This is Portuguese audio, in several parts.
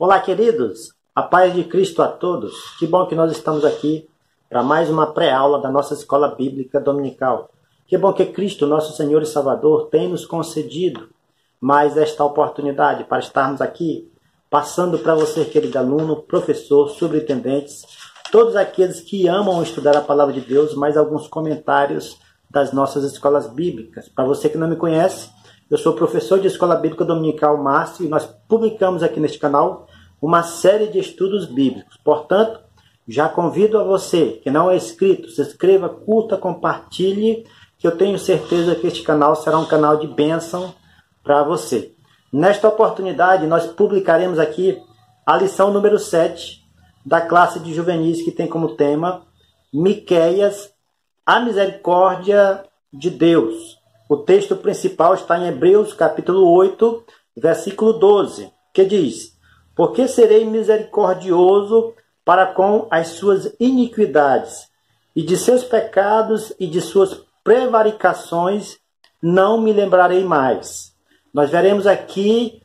Olá, queridos! A paz de Cristo a todos! Que bom que nós estamos aqui para mais uma pré-aula da nossa Escola Bíblica Dominical. Que bom que Cristo, nosso Senhor e Salvador, tem nos concedido mais esta oportunidade para estarmos aqui, passando para você, querido aluno, professor, superintendentes, todos aqueles que amam estudar a Palavra de Deus, mais alguns comentários das nossas escolas bíblicas. Para você que não me conhece, eu sou professor de Escola Bíblica Dominical Márcio e nós publicamos aqui neste canal uma série de estudos bíblicos. Portanto, já convido a você que não é inscrito, se inscreva, curta, compartilhe, que eu tenho certeza que este canal será um canal de bênção para você. Nesta oportunidade, nós publicaremos aqui a lição número 7 da classe de juvenis, que tem como tema Miqueias, a misericórdia de Deus. O texto principal está em Hebreus, capítulo 8, versículo 12, que diz: Porque serei misericordioso para com as suas iniquidades, e de seus pecados e de suas prevaricações não me lembrarei mais. Nós veremos aqui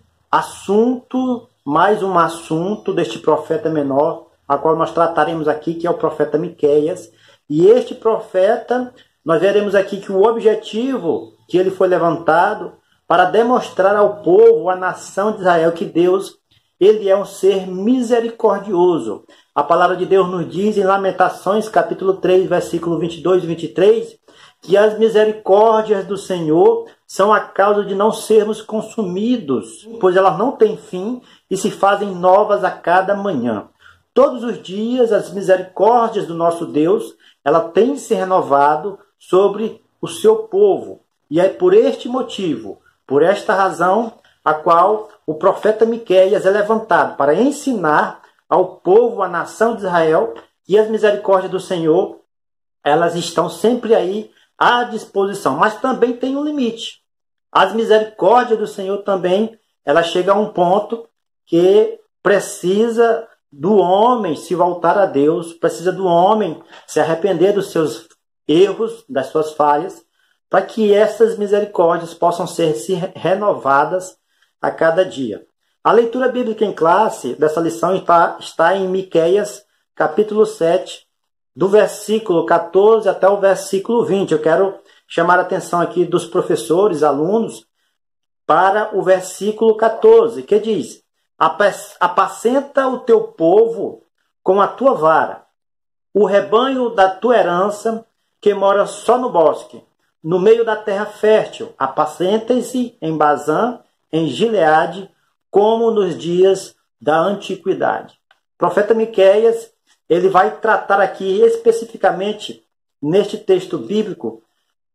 mais um assunto deste profeta menor, a qual nós trataremos aqui, que é o profeta Miqueias. E este profeta, nós veremos aqui que o objetivo que ele foi levantado para demonstrar ao povo, à nação de Israel, que Deus, ele é um ser misericordioso. A palavra de Deus nos diz em Lamentações, capítulo 3, versículo 22 e 23, que as misericórdias do Senhor são a causa de não sermos consumidos, pois elas não têm fim e se fazem novas a cada manhã. Todos os dias as misericórdias do nosso Deus, ela tem se renovado sobre o seu povo. E é por este motivo, por esta razão, a qual o profeta Miqueias é levantado para ensinar ao povo, à nação de Israel, que as misericórdias do Senhor, elas estão sempre aí à disposição. Mas também tem um limite. As misericórdias do Senhor também, ela chega a um ponto que precisa do homem se voltar a Deus, precisa do homem se arrepender dos seus erros, das suas falhas, para que essas misericórdias possam ser renovadas a cada dia. A leitura bíblica em classe dessa lição está em Miqueias, capítulo 7, do versículo 14 até o versículo 20. Eu quero chamar a atenção aqui dos professores, alunos, para o versículo 14, que diz: Apacenta o teu povo com a tua vara, o rebanho da tua herança, que mora só no bosque, no meio da terra fértil. Apacentem-se em Bazã, em Gileade, como nos dias da antiguidade. O profeta Miqueias, ele vai tratar aqui especificamente, neste texto bíblico,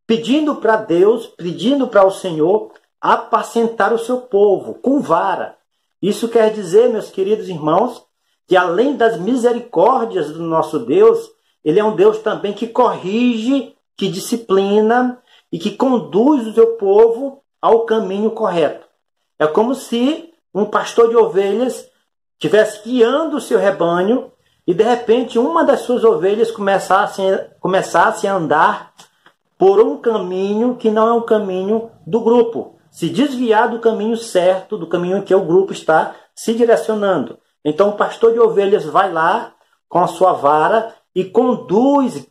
pedindo para Deus, pedindo para o Senhor, apacentar o seu povo com vara. Isso quer dizer, meus queridos irmãos, que além das misericórdias do nosso Deus, ele é um Deus também que corrige, que disciplina e que conduz o seu povo ao caminho correto. É como se um pastor de ovelhas estivesse guiando o seu rebanho e, de repente, uma das suas ovelhas começasse a andar por um caminho que não é um caminho do grupo, se desviar do caminho certo, do caminho em que o grupo está se direcionando. Então o pastor de ovelhas vai lá com a sua vara e conduz,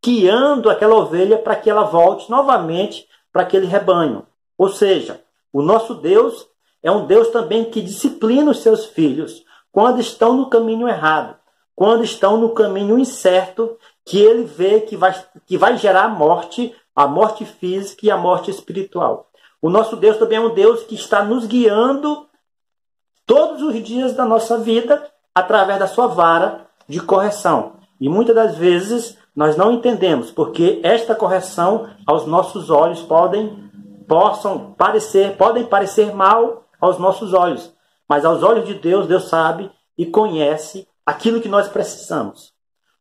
guiando aquela ovelha para que ela volte novamente para aquele rebanho. Ou seja, o nosso Deus é um Deus também que disciplina os seus filhos quando estão no caminho errado, quando estão no caminho incerto, que ele vê que vai gerar a morte física e a morte espiritual. O nosso Deus também é um Deus que está nos guiando todos os dias da nossa vida através da sua vara de correção. E muitas das vezes nós não entendemos, porque esta correção aos nossos olhos podem parecer mal aos nossos olhos. Mas aos olhos de Deus, Deus sabe e conhece aquilo que nós precisamos.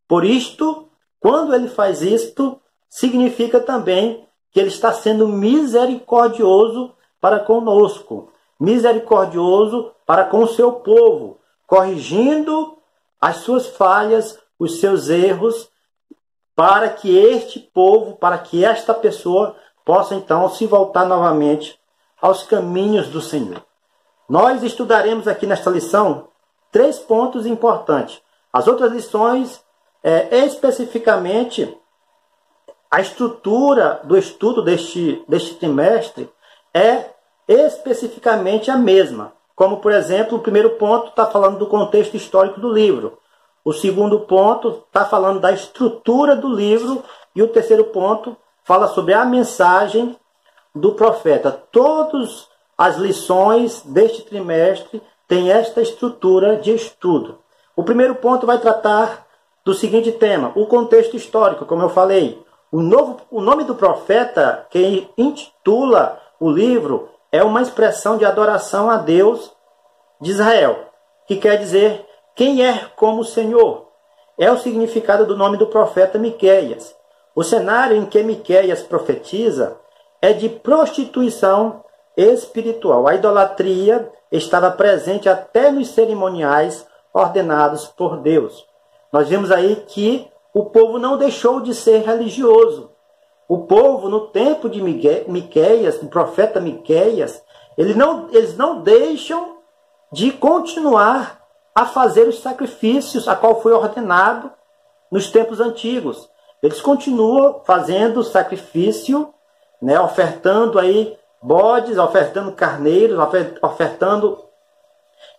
Por isto, quando ele faz isto, significa também que ele está sendo misericordioso para conosco, misericordioso para com o seu povo, corrigindo as suas falhas, os seus erros, para que este povo, para que esta pessoa possa então se voltar novamente aos caminhos do Senhor. Nós estudaremos aqui nesta lição 3 pontos importantes. As outras lições, especificamente, a estrutura do estudo deste trimestre é especificamente a mesma. Como, por exemplo, o primeiro ponto está falando do contexto histórico do livro. O segundo ponto está falando da estrutura do livro. E o terceiro ponto fala sobre a mensagem do profeta. Todas as lições deste trimestre têm esta estrutura de estudo. O primeiro ponto vai tratar do seguinte tema: o contexto histórico, como eu falei. O nome do profeta, que intitula o livro, é uma expressão de adoração a Deus de Israel, que quer dizer quem é como o Senhor. É o significado do nome do profeta Miqueias. O cenário em que Miqueias profetiza é de prostituição espiritual. A idolatria estava presente até nos cerimoniais ordenados por Deus. Nós vimos aí que o povo não deixou de ser religioso. O povo, no tempo de Miqueias, do profeta Miqueias, eles não deixam de continuar a fazer os sacrifícios a qual foi ordenado nos tempos antigos. Eles continuam fazendo o sacrifício, ofertando aí bodes, ofertando carneiros, ofertando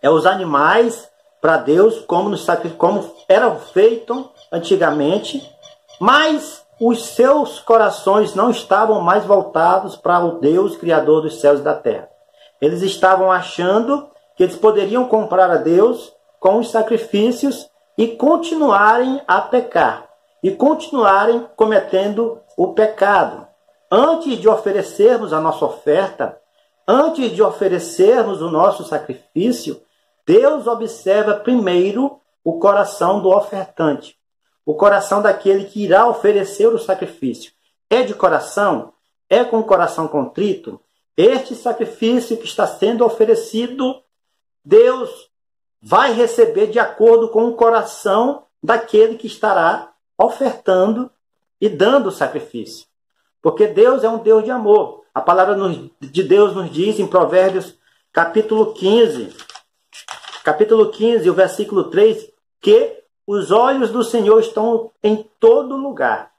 os animais para Deus, como era feito antigamente, mas os seus corações não estavam mais voltados para o Deus Criador dos céus e da terra. Eles estavam achando que eles poderiam comprar a Deus com os sacrifícios e continuarem a pecar, e continuarem cometendo o pecado. Antes de oferecermos a nossa oferta, antes de oferecermos o nosso sacrifício, Deus observa primeiro o coração do ofertante, o coração daquele que irá oferecer o sacrifício. É de coração? É com o coração contrito? Este sacrifício que está sendo oferecido, Deus vai receber de acordo com o coração daquele que estará ofertando e dando o sacrifício. Porque Deus é um Deus de amor. A palavra de Deus nos diz em Provérbios capítulo 15, o versículo 3, que os olhos do Senhor estão em todo lugar.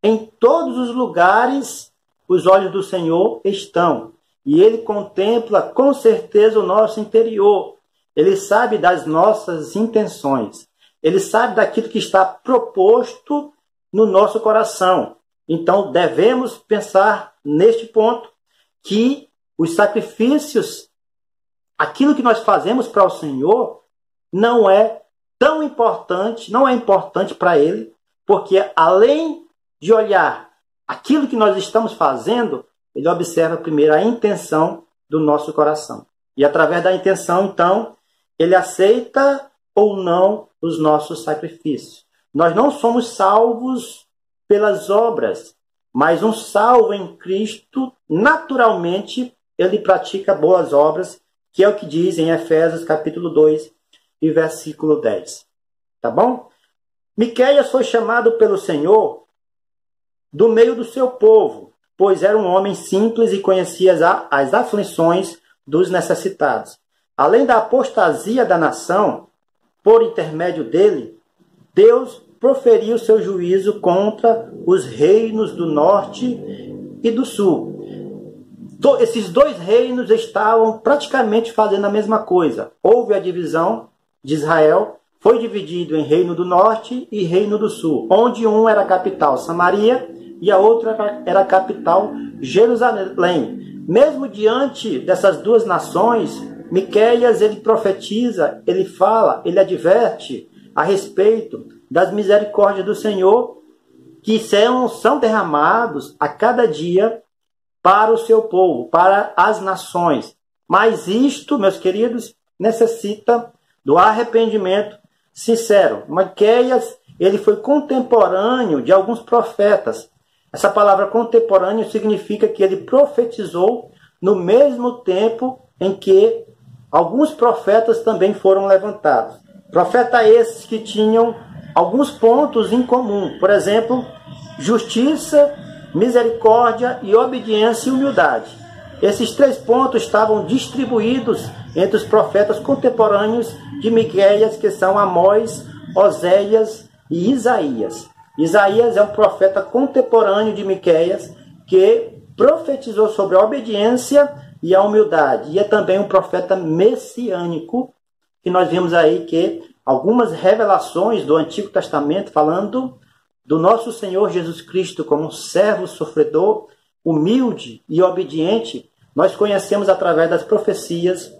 Em todos os lugares, os olhos do Senhor estão. E Ele contempla com certeza o nosso interior. Ele sabe das nossas intenções. Ele sabe daquilo que está proposto no nosso coração. Então, devemos pensar neste ponto, que os sacrifícios, aquilo que nós fazemos para o Senhor, não é tão importante, não é importante para Ele, porque além de olhar aquilo que nós estamos fazendo, Ele observa primeiro a intenção do nosso coração. E através da intenção, então, Ele aceita ou não os nossos sacrifícios. Nós não somos salvos pelas obras, mas um salvo em Cristo, naturalmente, ele pratica boas obras, que é o que diz em Efésios capítulo 2 e versículo 10. Tá bom? Miqueias foi chamado pelo Senhor do meio do seu povo, pois era um homem simples e conhecia as aflições dos necessitados. Além da apostasia da nação, por intermédio dele, Deus proferiu seu juízo contra os reinos do norte e do sul. Esses dois reinos estavam praticamente fazendo a mesma coisa. Houve a divisão de Israel, foi dividido em reino do norte e reino do sul, onde um era a capital Samaria e a outra era a capital Jerusalém. Mesmo diante dessas duas nações, Miqueias, ele profetiza, ele fala, ele adverte a respeito das misericórdias do Senhor, que são derramados a cada dia para o seu povo, para as nações. Mas isto, meus queridos, necessita do arrependimento sincero. Miqueias, ele foi contemporâneo de alguns profetas. Essa palavra contemporâneo significa que ele profetizou no mesmo tempo em que alguns profetas também foram levantados. Profetas esses que tinham alguns pontos em comum. Por exemplo, justiça, misericórdia e obediência e humildade. Esses 3 pontos estavam distribuídos entre os profetas contemporâneos de Miqueias, que são Amós, Oséias e Isaías. Isaías é um profeta contemporâneo de Miqueias que profetizou sobre a obediência e a humildade. E é também um profeta messiânico, que nós vimos aí que algumas revelações do Antigo Testamento falando do nosso Senhor Jesus Cristo como um servo sofredor, humilde e obediente, nós conhecemos através das profecias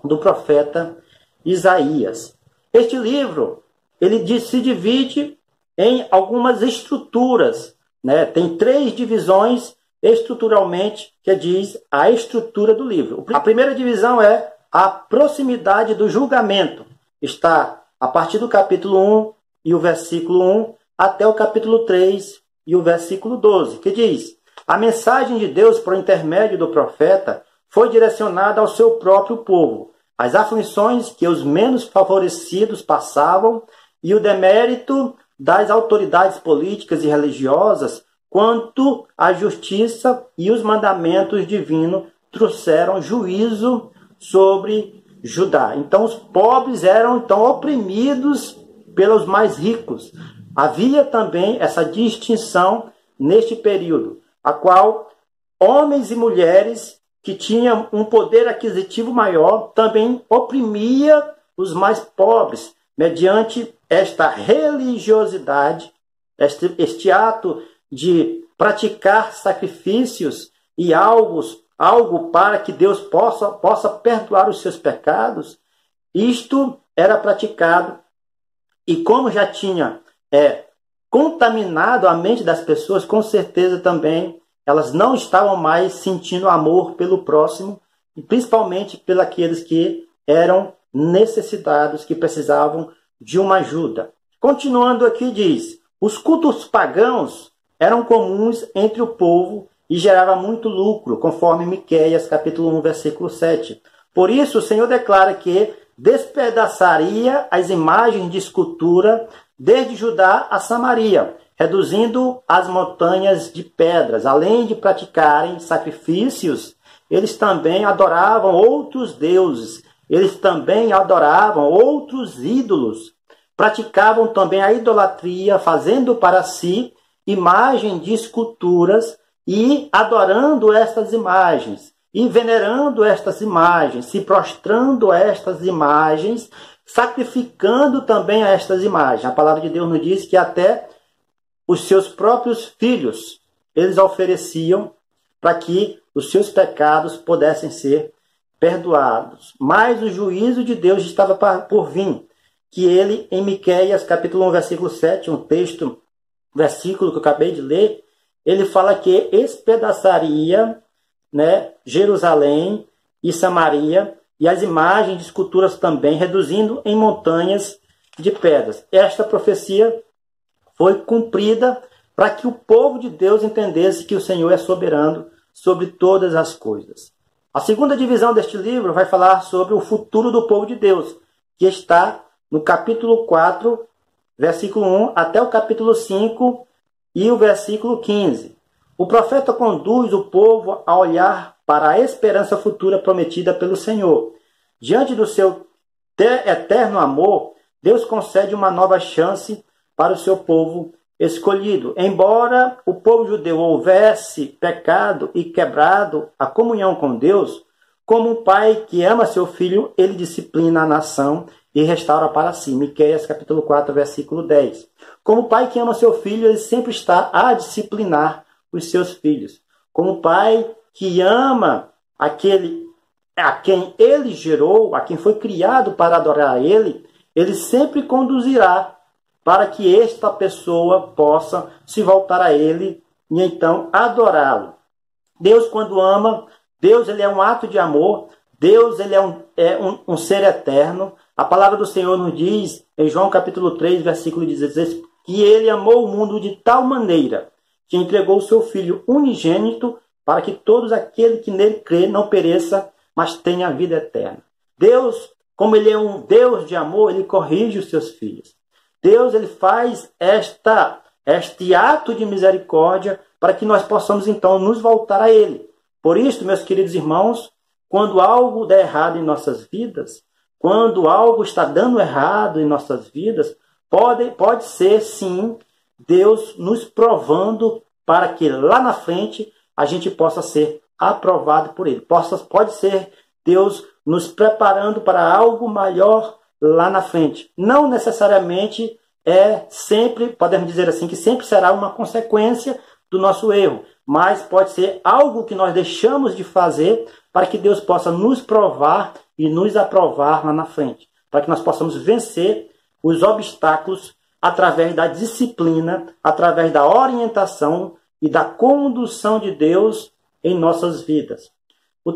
do profeta Isaías. Este livro, ele se divide em algumas estruturas, né? Tem 3 divisões estruturalmente, que diz a estrutura do livro. A primeira divisão é a proximidade do julgamento. Está a partir do capítulo 1 e o versículo 1 até o capítulo 3 e o versículo 12, que diz: a mensagem de Deus por intermédio do profeta foi direcionada ao seu próprio povo. As aflições que os menos favorecidos passavam e o demérito das autoridades políticas e religiosas quanto à justiça e os mandamentos divinos trouxeram juízo sobre Judá. Então os pobres eram então oprimidos pelos mais ricos. Havia também essa distinção neste período, a qual homens e mulheres que tinham um poder aquisitivo maior também oprimia os mais pobres, mediante esta religiosidade, este ato de praticar sacrifícios e algo para que Deus possa perdoar os seus pecados. Isto era praticado, e como já tinha contaminado a mente das pessoas, com certeza também elas não estavam mais sentindo amor pelo próximo, e principalmente pelos aqueles que eram necessitados, que precisavam de uma ajuda. Continuando aqui diz: os cultos pagãos eram comuns entre o povo e gerava muito lucro, conforme Miqueias capítulo 1, versículo 7. Por isso o Senhor declara que despedaçaria as imagens de escultura desde Judá a Samaria, reduzindo as montanhas de pedras. Além de praticarem sacrifícios, eles também adoravam outros deuses, eles também adoravam outros ídolos. Praticavam também a idolatria, fazendo para si imagem de esculturas e adorando estas imagens, e venerando estas imagens, se prostrando a estas imagens, sacrificando também a estas imagens. A palavra de Deus nos diz que até os seus próprios filhos eles ofereciam para que os seus pecados pudessem ser perdoados. Mas o juízo de Deus estava por vir, que ele, em Miqueias capítulo 1, versículo 7, versículo que eu acabei de ler, ele fala que espedaçaria, Jerusalém e Samaria, e as imagens de esculturas também, reduzindo em montanhas de pedras. Esta profecia foi cumprida para que o povo de Deus entendesse que o Senhor é soberano sobre todas as coisas. A segunda divisão deste livro vai falar sobre o futuro do povo de Deus, que está no capítulo 4, versículo 1, até o capítulo 5 e o versículo 15. O profeta conduz o povo a olhar para a esperança futura prometida pelo Senhor. Diante do seu eterno amor, Deus concede uma nova chance para o seu povo escolhido. Embora o povo judeu houvesse pecado e quebrado a comunhão com Deus, como um pai que ama seu filho, ele disciplina a nação e restaura para si. Miqueias capítulo 4, versículo 10. Como pai que ama seu filho, ele sempre está a disciplinar os seus filhos. Como pai que ama aquele a quem ele gerou, a quem foi criado para adorar ele, ele sempre conduzirá para que esta pessoa possa se voltar a ele e então adorá-lo. Deus, quando ama, Deus ele é um ato de amor, Deus ele é um ser eterno. A palavra do Senhor nos diz, em João capítulo 3, versículo 16, que ele amou o mundo de tal maneira que entregou o seu Filho unigênito para que todos aqueles que nele crê não pereça, mas tenha a vida eterna. Deus, como ele é um Deus de amor, ele corrige os seus filhos. Deus ele faz este ato de misericórdia para que nós possamos então nos voltar a ele. Por isso, meus queridos irmãos, quando algo der errado em nossas vidas, quando algo está dando errado em nossas vidas, pode ser, sim, Deus nos provando para que lá na frente a gente possa ser aprovado por Ele. Pode ser Deus nos preparando para algo maior lá na frente. Não necessariamente sempre, podemos dizer assim, que sempre será uma consequência do nosso erro, mas pode ser algo que nós deixamos de fazer para que Deus possa nos provar e nos aprovar lá na frente, para que nós possamos vencer os obstáculos através da disciplina, através da orientação e da condução de Deus em nossas vidas.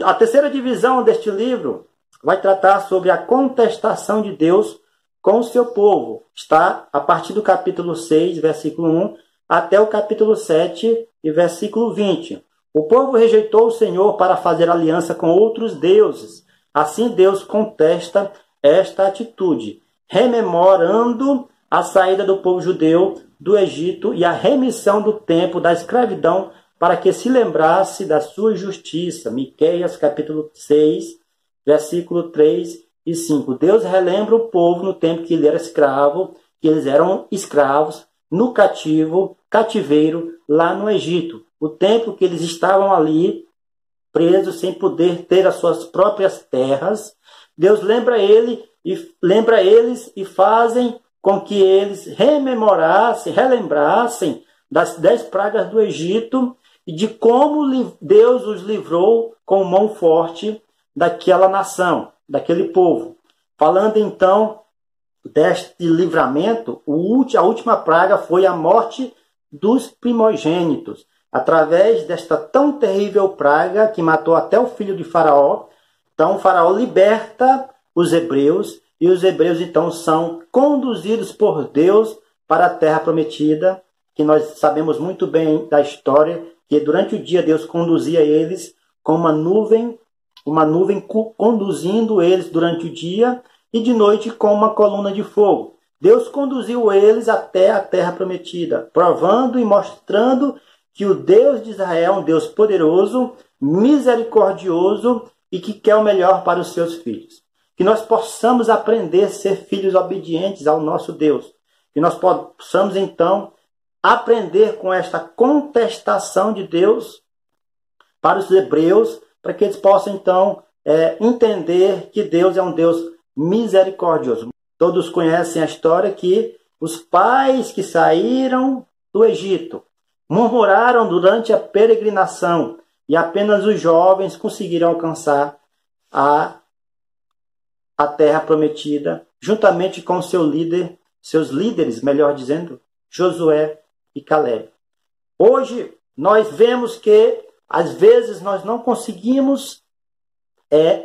A terceira divisão deste livro vai tratar sobre a contestação de Deus com o seu povo. Está a partir do capítulo 6, versículo 1, até o capítulo 7 e versículo 20. O povo rejeitou o Senhor para fazer aliança com outros deuses. Assim Deus contesta esta atitude, rememorando a saída do povo judeu do Egito e a remissão do tempo da escravidão para que se lembrasse da sua justiça. Miqueias capítulo 6, versículo 3 e 5. Deus relembra o povo no tempo que ele era escravo, que eles eram escravos no cativeiro lá no Egito. O tempo que eles estavam ali presos sem poder ter as suas próprias terras. Deus lembra eles e fazem com que eles relembrassem das 10 pragas do Egito e de como Deus os livrou com mão forte daquela nação, daquele povo. Falando então deste livramento, a última praga foi a morte dos primogênitos. Através desta tão terrível praga que matou até o filho de Faraó, então o Faraó liberta os hebreus e os hebreus então são conduzidos por Deus para a terra prometida, que nós sabemos muito bem da história, que durante o dia Deus conduzia eles com uma nuvem conduzindo eles durante o dia e de noite com uma coluna de fogo. Deus conduziu eles até a terra prometida, provando e mostrando que o Deus de Israel é um Deus poderoso, misericordioso e que quer o melhor para os seus filhos. Que nós possamos aprender a ser filhos obedientes ao nosso Deus. Que nós possamos, então, aprender com esta contestação de Deus para os hebreus, para que eles possam, então, entender que Deus é um Deus misericordioso. Todos conhecem a história que os pais que saíram do Egito murmuraram durante a peregrinação e apenas os jovens conseguiram alcançar a terra prometida, juntamente com seus líderes, melhor dizendo, Josué e Caleb. Hoje, nós vemos que, às vezes, nós não conseguimos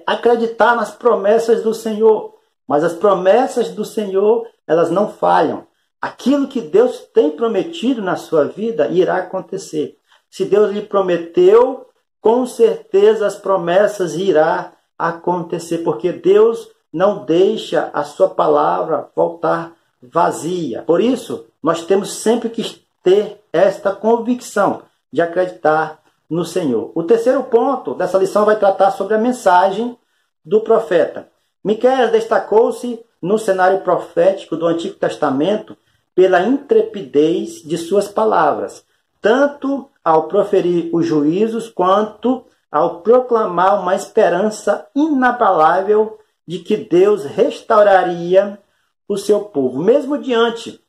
acreditar nas promessas do Senhor, mas as promessas do Senhor, elas não falham. Aquilo que Deus tem prometido na sua vida irá acontecer. Se Deus lhe prometeu, com certeza as promessas irão acontecer, porque Deus não deixa a sua palavra voltar vazia. Por isso, nós temos sempre que ter esta convicção de acreditar no Senhor. O terceiro ponto dessa lição vai tratar sobre a mensagem do profeta. Miqueias destacou-se no cenário profético do Antigo Testamento pela intrepidez de suas palavras, tanto ao proferir os juízos quanto ao proclamar uma esperança inabalável de que Deus restauraria o seu povo. Mesmo diante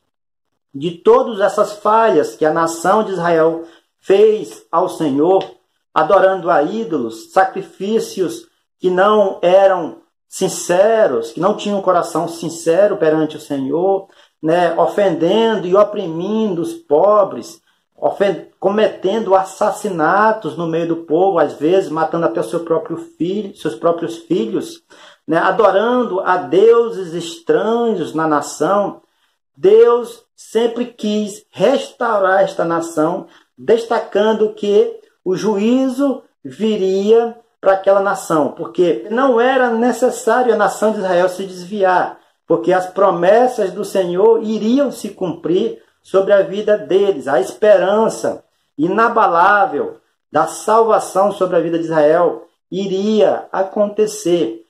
de todas essas falhas que a nação de Israel fez ao Senhor, adorando a ídolos, sacrifícios que não eram sinceros, que não tinham um coração sincero perante o Senhor, ofendendo e oprimindo os pobres, cometendo assassinatos no meio do povo, às vezes matando até seus próprios filhos, adorando a deuses estranhos na nação. Deus sempre quis restaurar esta nação, destacando que o juízo viria para aquela nação, porque não era necessário a nação de Israel se desviar, porque as promessas do Senhor iriam se cumprir sobre a vida deles. A esperança inabalável da salvação sobre a vida de Israel iria acontecer.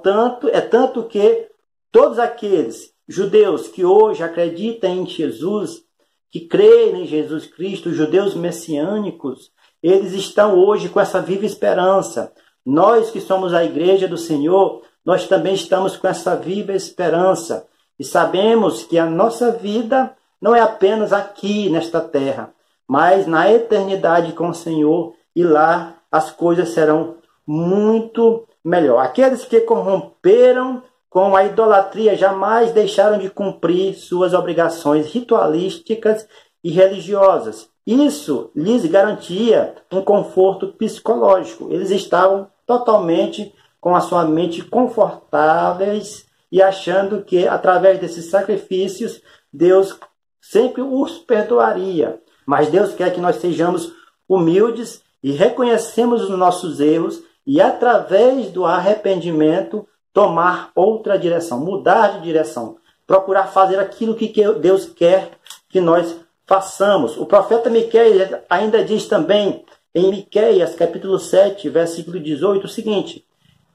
Tanto que todos aqueles judeus que hoje acreditam em Jesus, que creem em Jesus Cristo, judeus messiânicos, eles estão hoje com essa viva esperança. Nós que somos a igreja do Senhor, nós também estamos com essa viva esperança. E sabemos que a nossa vida não é apenas aqui nesta terra, mas na eternidade com o Senhor, e lá as coisas serão muito melhor. Aqueles que corromperam com a idolatria jamais deixaram de cumprir suas obrigações ritualísticas e religiosas. Isso lhes garantia um conforto psicológico. Eles estavam totalmente com a sua mente confortáveis e achando que, através desses sacrifícios, Deus sempre os perdoaria. Mas Deus quer que nós sejamos humildes e reconhecemos os nossos erros e, através do arrependimento, tomar outra direção, mudar de direção, procurar fazer aquilo que Deus quer que nós façamos. O profeta Miqueias ainda diz também, em Miqueias, capítulo 7, versículo 18, o seguinte: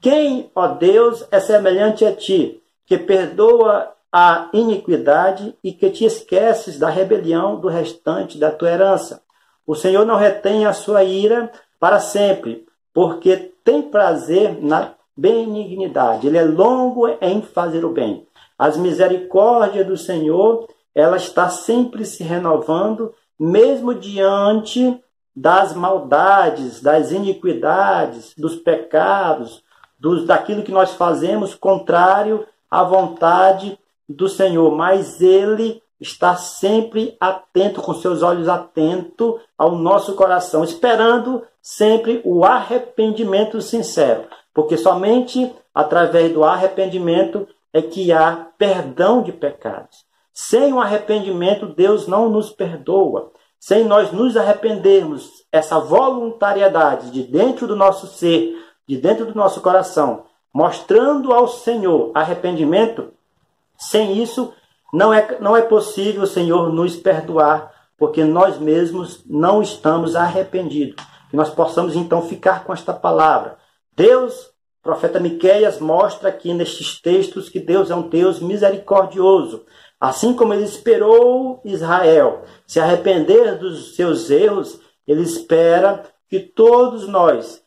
quem, ó Deus, é semelhante a ti, que perdoa a iniquidade e que te esqueces da rebelião do restante da tua herança? O Senhor não retém a sua ira para sempre, porque tem prazer na benignidade. Ele é longo em fazer o bem. As misericórdias do Senhor, ela está sempre se renovando, mesmo diante das maldades, das iniquidades, dos pecados, daquilo que nós fazemos contrário à vontade do Senhor. Mas Ele está sempre atento, com seus olhos atentos ao nosso coração, esperando sempre o arrependimento sincero. Porque somente através do arrependimento é que há perdão de pecados. Sem o arrependimento, Deus não nos perdoa. Sem nós nos arrependermos, essa voluntariedade de dentro do nosso ser, de dentro do nosso coração, mostrando ao Senhor arrependimento, sem isso não é possível o Senhor nos perdoar, porque nós mesmos não estamos arrependidos. Que nós possamos então ficar com esta palavra. Deus, o profeta Miqueias mostra aqui nestes textos que Deus é um Deus misericordioso. Assim como Ele esperou Israel se arrepender dos seus erros, Ele espera que todos nós,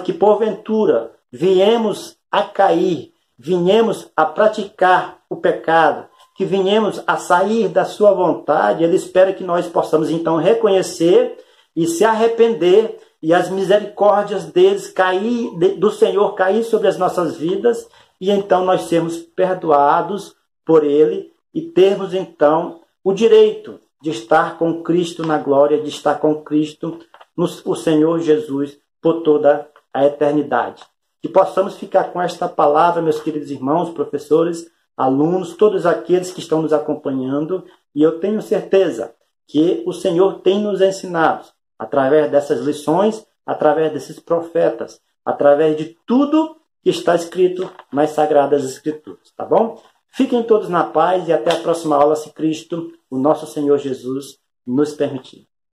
que porventura viemos a cair, viemos a praticar o pecado, que viemos a sair da sua vontade, Ele espera que nós possamos então reconhecer e se arrepender, e as misericórdias do Senhor cair sobre as nossas vidas, e então nós sermos perdoados por Ele e termos então o direito de estar com Cristo na glória, de estar com Cristo, o Senhor Jesus, por toda a eternidade. Que possamos ficar com esta palavra, meus queridos irmãos, professores, alunos, todos aqueles que estão nos acompanhando, e eu tenho certeza que o Senhor tem nos ensinado, através dessas lições, através desses profetas, através de tudo que está escrito nas Sagradas Escrituras, tá bom? Fiquem todos na paz e até a próxima aula, se Cristo, o nosso Senhor Jesus, nos permitir.